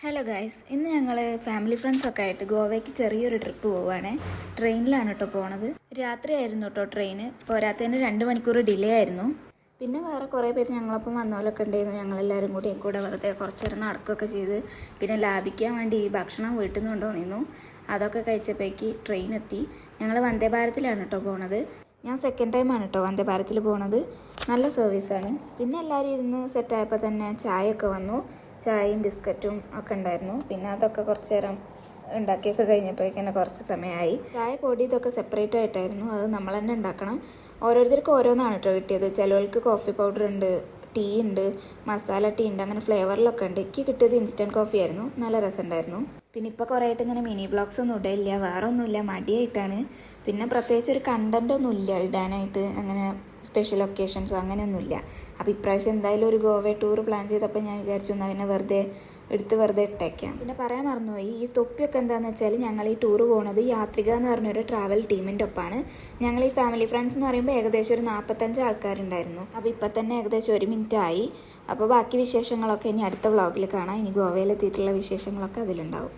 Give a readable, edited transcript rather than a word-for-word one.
Hello guys, ഇന്ന് ഞങ്ങൾ family ഫ്രണ്ട്സൊക്കെ ആയിട്ട് ഗോവയ്ക്ക് ചെറിയൊരു ട്രിപ്പ് പോവുകയാണ്. ട്രെയിനിലാണ് കേട്ടോ പോണത്. രാത്രിയായിരുന്നു കേട്ടോ ട്രെയിന്. പോരാത്തതിന് 2 മണിക്കൂർ ഡിലേ ആയിരുന്നു. പിന്നെ വേറെ കുറേ പേര് ഞങ്ങളൊപ്പം വന്നോലൊക്കെ ഉണ്ടായിരുന്നു. ഞങ്ങളെല്ലാവരും കൂടെ വെറുതെ കുറച്ച് നേരം നടക്കുകയൊക്കെ ചെയ്ത് പിന്നെ ലാഭിക്കാൻ വേണ്ടി ഈ ഭക്ഷണം വീട്ടിൽ നിന്ന് കൊണ്ടുവന്നിരുന്നു. അതൊക്കെ കഴിച്ചപ്പോഴേക്ക് ട്രെയിൻ എത്തി. ഞങ്ങൾ വന്ദേ ഭാരതിലാണ് കേട്ടോ പോണത്. ഞാൻ സെക്കൻഡ് ടൈമാണ് കേട്ടോ വന്ദേ ഭാരതിൽ പോണത്. നല്ല സർവീസാണ്. പിന്നെ എല്ലാവരും ഇരുന്ന് സെറ്റായപ്പോൾ തന്നെ ചായയൊക്കെ വന്നു. ചായയും ബിസ്ക്കറ്റും ഒക്കെ ഉണ്ടായിരുന്നു. പിന്നെ അതൊക്കെ കുറച്ച് നേരം ഉണ്ടാക്കിയൊക്കെ കഴിഞ്ഞപ്പോഴേക്കന്നെ കുറച്ച് സമയമായി. ചായ പൊടി ഇതൊക്കെ സെപ്പറേറ്റ് ആയിട്ടായിരുന്നു. അത് നമ്മൾ തന്നെ ഉണ്ടാക്കണം. ഓരോരുത്തർക്കും ഓരോന്നാണ് കേട്ടോ കിട്ടിയത്. ചിലവർക്ക് കോഫി പൗഡർ ഉണ്ട്, ടീ ഉണ്ട്, മസാല ടീ ഉണ്ട്, അങ്ങനെ ഫ്ലേവറിലൊക്കെ ഉണ്ട്. എനിക്ക് കിട്ടിയത് ഇൻസ്റ്റൻറ്റ് കോഫി ആയിരുന്നു. നല്ല രസമുണ്ടായിരുന്നു. പിന്നെ ഇപ്പോൾ കുറേ ആയിട്ട് ഇങ്ങനെ മിനി വ്ളോഗ്സ് ഒന്നും ഇടയില്ല, വേറെ ഒന്നുമില്ല, മടിയായിട്ടാണ്. പിന്നെ പ്രത്യേകിച്ച് ഒരു കണ്ടൻ്റ് ഒന്നും ഇല്ല ഇടാനായിട്ട്, അങ്ങനെ സ്പെഷ്യൽ ഒക്കേഷൻസോ അങ്ങനെയൊന്നുമില്ല. അപ്പോൾ ഇപ്രാവശ്യം എന്തായാലും ഒരു ഗോവ ടൂർ പ്ലാൻ ചെയ്തപ്പോൾ ഞാൻ വിചാരിച്ചു എന്നാൽ പിന്നെ വെറുതെ ഇട്ടേക്കാം. പിന്നെ പറയാൻ മറന്നുപോയി, ഈ തൊപ്പിയൊക്കെ എന്താണെന്ന് വെച്ചാൽ ഞങ്ങൾ ഈ ടൂർ പോകുന്നത് യാത്രിക എന്ന് പറഞ്ഞൊരു ട്രാവൽ ടീമിൻ്റെ ഒപ്പമാണ്. ഞങ്ങൾ ഈ ഫാമിലി ഫ്രണ്ട്സ് എന്ന് പറയുമ്പോൾ ഏകദേശം ഒരു 45 ആൾക്കാരുണ്ടായിരുന്നു. അപ്പോൾ ഇപ്പം തന്നെ ഏകദേശം 1 മിനിറ്റ് ആയി. അപ്പോൾ ബാക്കി വിശേഷങ്ങളൊക്കെ ഇനി അടുത്ത വ്ളോഗിൽ കാണാം. ഇനി ഗോവയിലെത്തിയിട്ടുള്ള വിശേഷങ്ങളൊക്കെ അതിലുണ്ടാവും.